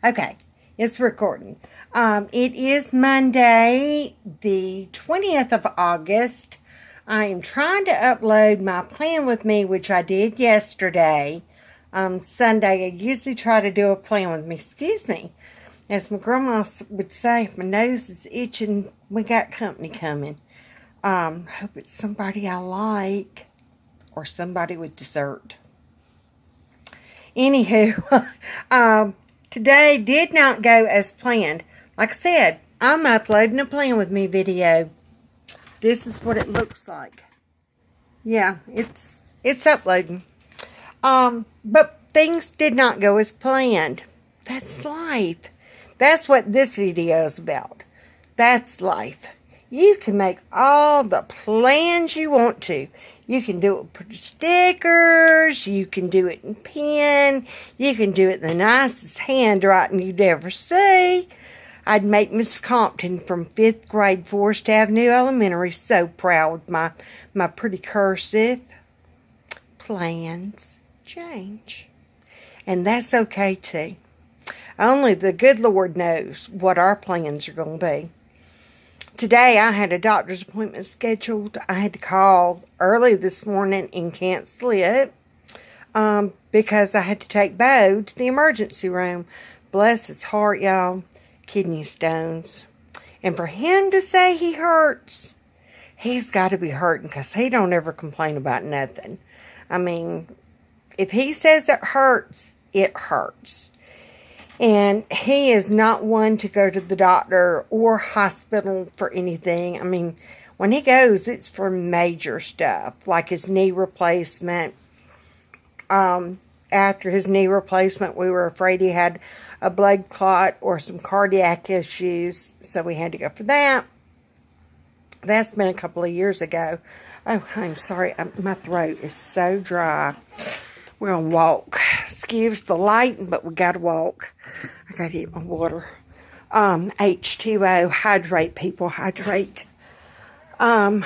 Okay, it's recording. It is Monday, the 20th of August. I am trying to upload my plan with me, which I did yesterday. Sunday, I usually try to do a plan with me. Excuse me. As my grandma would say, if my nose is itching, we got company coming. Hope it's somebody I like or somebody with dessert. Anywho, today did not go as planned. Like I said, I'm uploading a plan with me video. This is what it looks like. Yeah, it's uploading. But things did not go as planned. That's life. That's what this video is about. That's life. You can make all the plans you want to. You can do it with stickers. You can do it in pen. You can do it in the nicest handwriting you'd ever see. I'd make Miss Compton from 5th grade, Forest Avenue Elementary, so proud with my pretty cursive. Plans change. And that's okay too. Only the good Lord knows what our plans are going to be. Today, I had a doctor's appointment scheduled. I had to call early this morning and cancel it because I had to take Bo to the emergency room. Bless his heart, y'all. Kidney stones. And for him to say he hurts, he's got to be hurting because he don't ever complain about nothing. I mean, if he says it hurts, it hurts. And he is not one to go to the doctor or hospital for anything. I mean, when he goes, it's for major stuff, like his knee replacement. After his knee replacement, we were afraid he had a blood clot or some cardiac issues, so we had to go for that. That's been a couple of years ago. Oh, I'm sorry, my throat is so dry. We're going to walk. Excuse the light, but we got to walk. I got to eat my water. H2O. Hydrate, people. Hydrate. Yeah.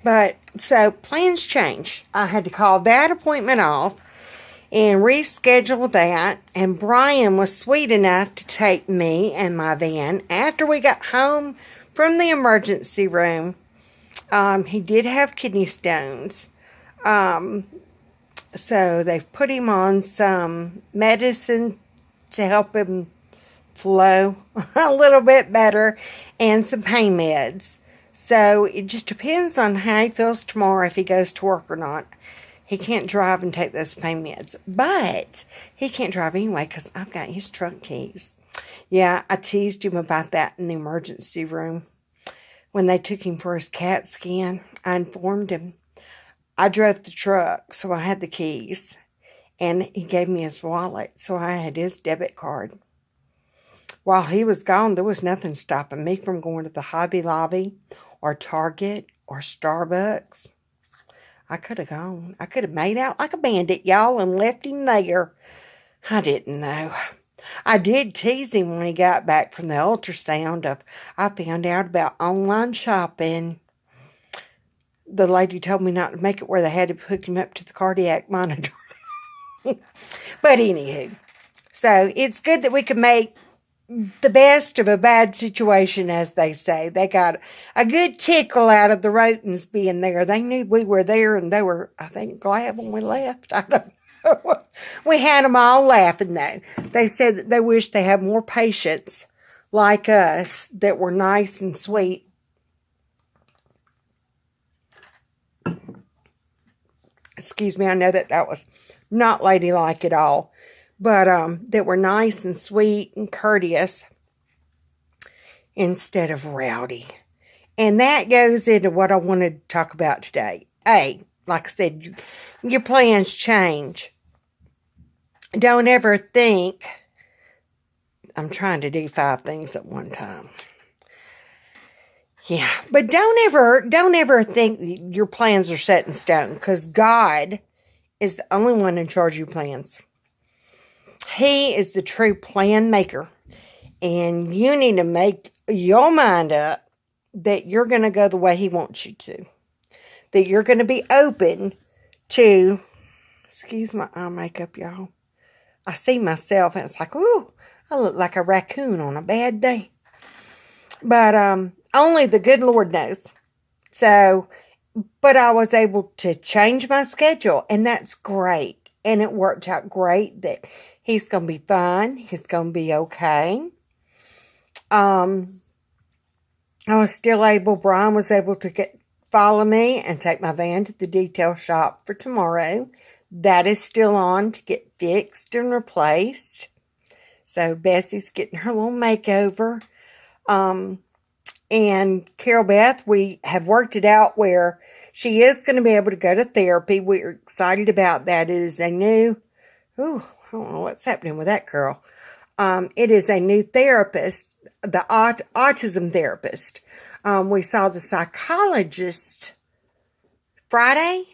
But, so, plans changed. I had to call that appointment off and reschedule that. And Brian was sweet enough to take me and my van after we got home from the emergency room. He did have kidney stones. So they've put him on some medicine to help him flow a little bit better and some pain meds. So it just depends on how he feels tomorrow if he goes to work or not. He can't drive and take those pain meds, but he can't drive anyway because I've got his trunk keys. Yeah, I teased him about that in the emergency room. When they took him for his CAT scan, I informed him. I drove the truck, so I had the keys, and he gave me his wallet, so I had his debit card. While he was gone, there was nothing stopping me from going to the Hobby Lobby or Target or Starbucks. I could have gone. I could have made out like a bandit, y'all, and left him there. I didn't, though. I did tease him when he got back from the ultrasound. I found out about online shopping. The lady told me not to make it where they had to hook him up to the cardiac monitor. But anywho, so it's good that we can make the best of a bad situation, as they say. They got a good tickle out of the Rotens being there. They knew we were there, and they were, I think, glad when we left. I don't know. We had them all laughing, though. They said that they wished they had more patients like us that were nice and sweet. Excuse me, I know that was not ladylike at all. But that were nice and sweet and courteous instead of rowdy. And that goes into what I wanted to talk about today. Like I said, your plans change. Don't ever think, I'm trying to do 5 things at one time. Yeah, but don't ever think your plans are set in stone, because God is the only one in charge of your plans. He is the true plan maker, and you need to make your mind up that you're going to go the way He wants you to, that you're going to be open to, excuse my eye makeup, y'all. I see myself and it's like, ooh, I look like a raccoon on a bad day. But only the good Lord knows. So, but I was able to change my schedule, and that's great. And it worked out great that he's going to be fine. He's going to be okay. I was still able, Brian was able to follow me and take my van to the detail shop for tomorrow. That is still on to get fixed and replaced. So Bessie's getting her little makeover. And Carol Beth, we have worked it out where she is going to be able to go to therapy. We're excited about that. It is a new, I don't know what's happening with that girl. It is a new therapist, the autism therapist. We saw the psychologist Friday.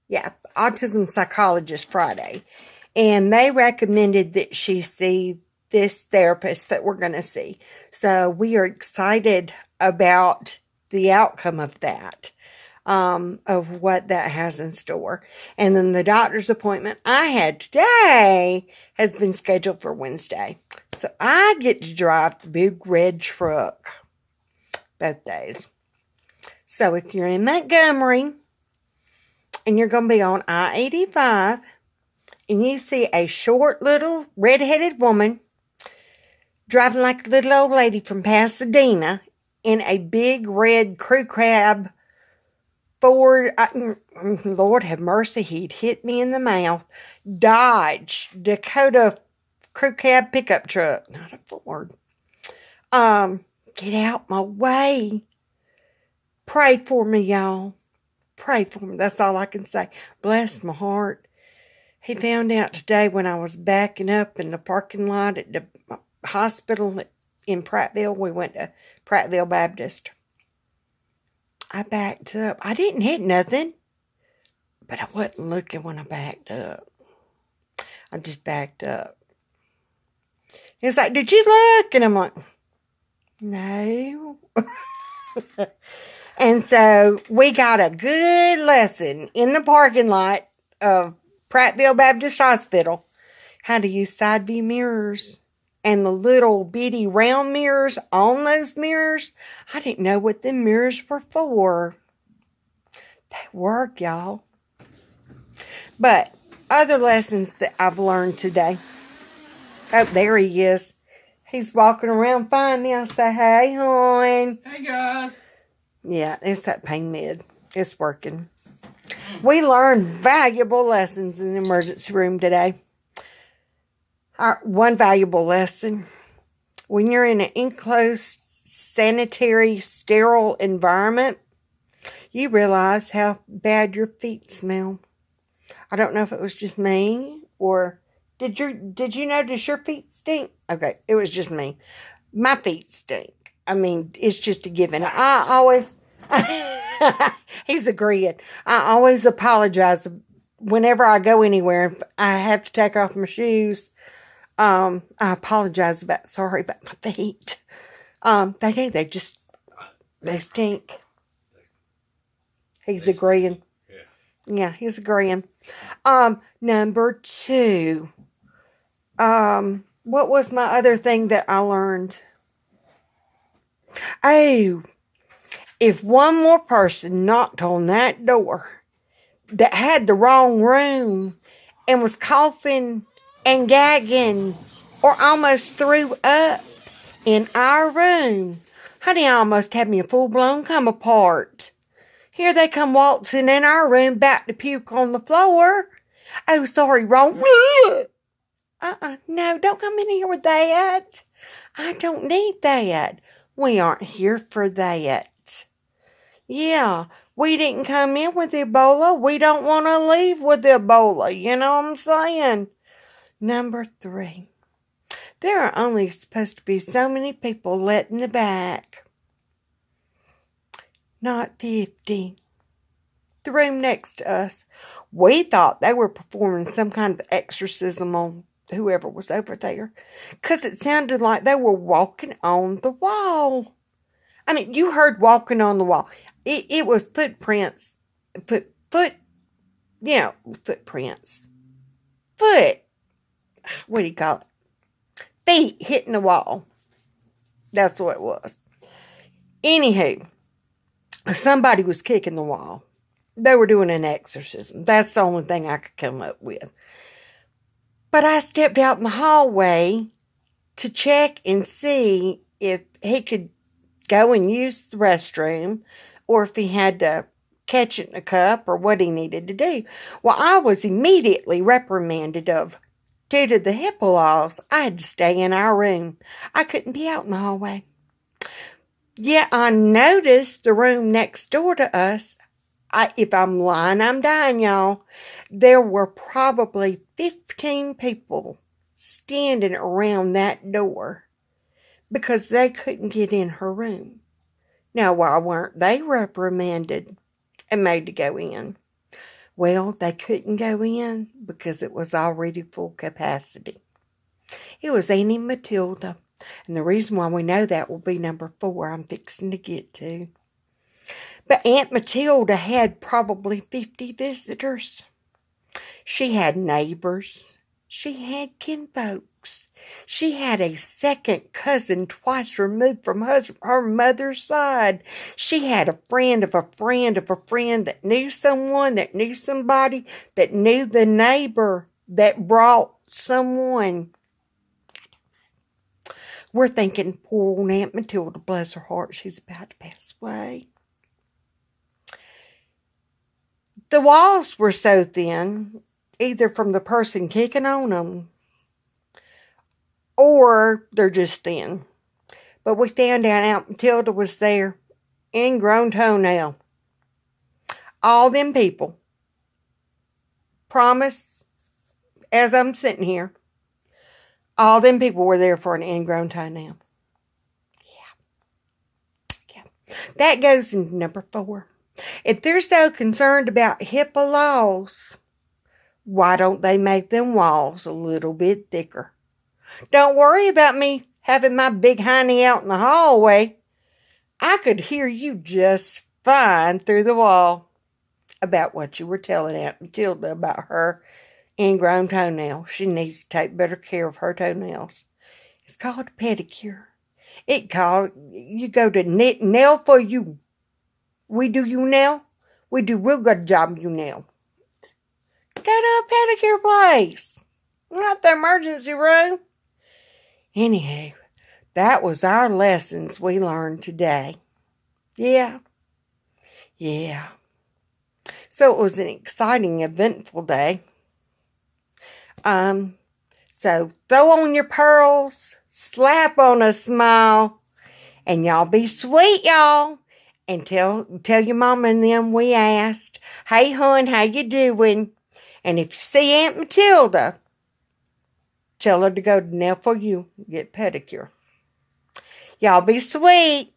Yeah, autism psychologist Friday. And they recommended that she see this therapist that we're going to see. So we are excited about the outcome of that, of what that has in store. And then the doctor's appointment I had today has been scheduled for Wednesday. So I get to drive the big red truck both days. So if you're in Montgomery and you're going to be on I-85 and you see a short little red-headed woman driving like a little old lady from Pasadena in a big red crew cab Ford, Lord have mercy, he'd hit me in the mouth, Dodge Dakota crew cab pickup truck, not a Ford. Get out my way. Pray for me, y'all. Pray for me. That's all I can say. Bless my heart. He found out today when I was backing up in the parking lot at the hospital in Prattville. We went to Prattville Baptist. I backed up. I didn't hit nothing, but I wasn't looking when I backed up. I just backed up. He was like, "Did you look?" And I'm like, "No." And so we got a good lesson in the parking lot of Prattville Baptist Hospital how to use side view mirrors. And the little bitty round mirrors on those mirrors, I didn't know what them mirrors were for. They work, y'all. But other lessons that I've learned today. Oh, there he is. He's walking around fine now. Say, "Hey, hon." Hey, guys. Yeah, it's that pain med. It's working. We learned valuable lessons in the emergency room today. One valuable lesson. When you're in an enclosed, sanitary, sterile environment, you realize how bad your feet smell. I don't know if it was just me or did you notice your feet stink? Okay, it was just me. My feet stink. I mean, it's just a given. I always he's agreeing. I always apologize whenever I go anywhere and I have to take off my shoes. I apologize sorry about my feet. They do, they stink. He's agreeing. Yeah, he's agreeing. Number 2. What was my other thing that I learned? Oh, if one more person knocked on that door that had the wrong room and was coughing and gagging or almost threw up in our room, honey, I almost had me a full-blown come apart. Here they come waltzing in our room back to puke on the floor. Oh, sorry, wrong. No, don't come in here with that. I don't need that. We aren't here for that. Yeah, we didn't come in with Ebola. We don't want to leave with Ebola. You know what I'm saying? Number 3. There are only supposed to be so many people let in the back. Not 50. The room next to us. We thought they were performing some kind of exorcism on whoever was over there. Because it sounded like they were walking on the wall. I mean, you heard walking on the wall. It was footprints. Footprints. what do you call it? Feet hitting the wall. That's what it was. Anywho, somebody was kicking the wall. They were doing an exorcism. That's the only thing I could come up with. But I stepped out in the hallway to check and see if he could go and use the restroom or if he had to catch it in a cup or what he needed to do. Well, I was immediately reprimanded due to the HIPAA laws. I had to stay in our room. I couldn't be out in the hallway. Yeah, I noticed the room next door to us. If I'm lying, I'm dying, y'all. There were probably 15 people standing around that door because they couldn't get in her room. Now, why weren't they reprimanded and made to go in? Well, they couldn't go in because it was already full capacity. It was Auntie Matilda. And the reason why we know that will be number 4 I'm fixing to get to. But Aunt Matilda had probably 50 visitors. She had neighbors. She had kinfolks. She had a second cousin twice removed from her mother's side. She had a friend of a friend of a friend that knew someone, that knew somebody, that knew the neighbor, that brought someone. We're thinking, poor old Aunt Matilda, bless her heart, she's about to pass away. The walls were so thin, either from the person kicking on them, or they're just thin. But we found out Aunt Matilda was there, ingrown toenail. All them people, promise, as I'm sitting here, all them people were there for an ingrown toenail. Yeah. That goes into number 4. If they're so concerned about HIPAA laws, why don't they make them walls a little bit thicker? Don't worry about me having my big honey out in the hallway. I could hear you just fine through the wall about what you were telling Aunt Matilda about her ingrown toenail. She needs to take better care of her toenails. It's called a pedicure. You go to nail for you. We do you nail. We do real good job you nail. Go to a pedicure place. Not the emergency room. Anyhow, that was our lessons we learned today. Yeah. So it was an exciting, eventful day. So throw on your pearls, slap on a smile, and y'all be sweet, y'all. And tell your mama and them we asked, hey, hon, how you doing? And if you see Aunt Matilda, tell her to go to Nail for You, get pedicure. Y'all be sweet.